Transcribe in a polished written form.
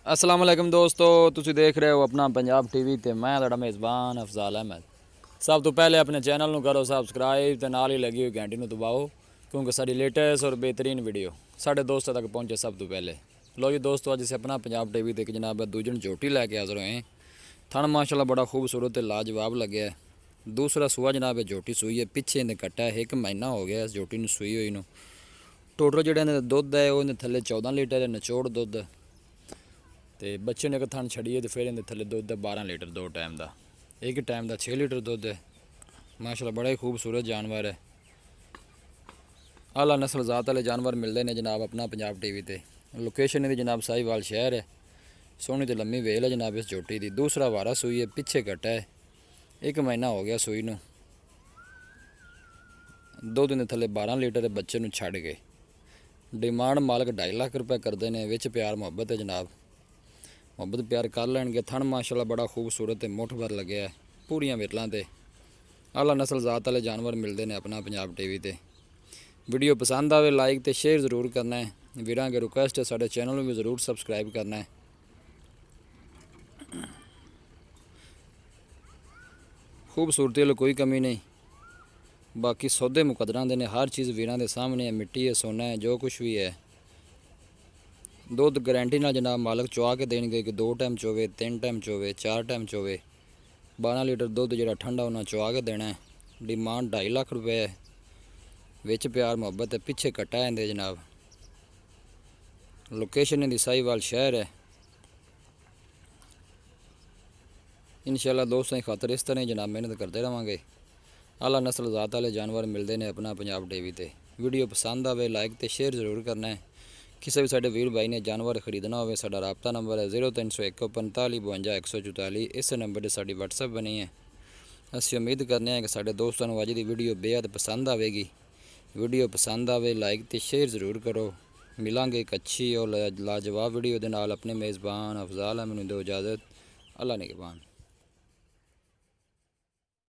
अस्सलाम वालेकुम दोस्तों, तुसी देख रहे हो अपना पंजाब टीवी ते मैं तुहाडा मेज़बान अफजाल अहमद। सब तो पहले अपने चैनल ਨੂੰ करो सबसक्राइब ते नाल ही लगी हुई घंटी ਨੂੰ दबाओ क्योंकि सारी लेटेस्ट और बेहतरीन वीडियो साढ़े दोस्तों तक पहुँचे सब तो पहले। लो जी दोस्तों, अज असीं अपना पंजाब टीवी ते एक जनाब दूजन झोटी लैके हाज़र होए। थन माशाल्लाह बड़ा खूबसूरत ते लाजवाब लगे। दूसरा सूआ जनाब झोटी सूई है, पिछे इन्हें कट्टा है, 1 महीना हो गया इस झोटी सूई हुई नूं। टोटल जिहड़ा दुध है वो थले 14 लीटर नचोड़ दुध ते बच्चे ने एक थन छड़िए तो फिर इन्हें थले दुध 12 लीटर 2 टाइम का, एक टाइम का 6 लीटर दुध है। माशाल्लाह बड़ा ही खूबसूरत जानवर है। आला नस्ल जात वाले जानवर मिलते हैं जनाब अपना पंजाब टीवी ते। लोकेशन इहदी जनाब साहिवाल शहर है। सोहनी तो लम्मी वेल है जनाब इस झोटी की। दूसरा वारा सूई है, पिछे कट्टा है, 1 महीना हो गया सूई नूं। दुध इन्हें थले 12 लीटर बच्चे नूं छड़ के। डिमांड मालक 2.5 लाख रुपये करते हैं। विच प्यार मुहब्बत है जनाब, मुहब्बत प्यार कर लैणगे। थन माशाल्लाह बड़ा खूबसूरत है, मुठ भर लगे है, पूरियां विरलां ते। आला नस्ल जात वाले जानवर मिलते हैं अपना पंजाब टीवी ते। वीडियो पसंद आवे लाइक तो शेयर जरूर करना है। वीरां अगे रिक्वेस्ट है साडे चैनल में भी जरूर सबसक्राइब करना है। खूबसूरती वाली कोई कमी नहीं, बाकी सौदे मुकदरां दे ने, हर चीज़ वीरां दे सामने है। मिट्टी है, सोना है, जो कुछ भी है। दुध गारंटी नाल जनाब मालक चुआ के देंगे कि 2 टाइम चोवे, 3 टाइम चोवे, 4 टाइम चोवे। 12 लीटर दुध जो ठंडा उन्हें चुआ के देना है। डिमांड 2.5 लाख रुपये है। विच प्यार मुहब्बत है, पिछे कट्टा है जनाब। लोकेशन इहदी साहिवाल शहर है। इंशाल्लाह दोस्तों की खातर इस तरह जनाब मेहनत करते रहेंगे। आला नस्ल जात वाले जानवर मिलते हैं अपना पंजाब टीवी ते। वीडियो पसंद आवे लाइक तो शेयर जरूर करना है। किसी भी साडे वीर भाई ने जानवर खरीदना हो, साडा राबता नंबर है 0301 45 52 144। इस नंबर पर साडी WhatsApp बनी है। असीं उम्मीद करने हैं कि साडे दोस्तों को अज की वीडियो बेहद पसंद आएगी। वीडियो पसंद आवे लाइक तो शेयर जरूर करो। मिलांगे एक अच्छी और लाजवाब वीडियो के नाल। अपने मेज़बान अफजाल अहमद नूं दो इजाज़त। अल्लाह निगहबान।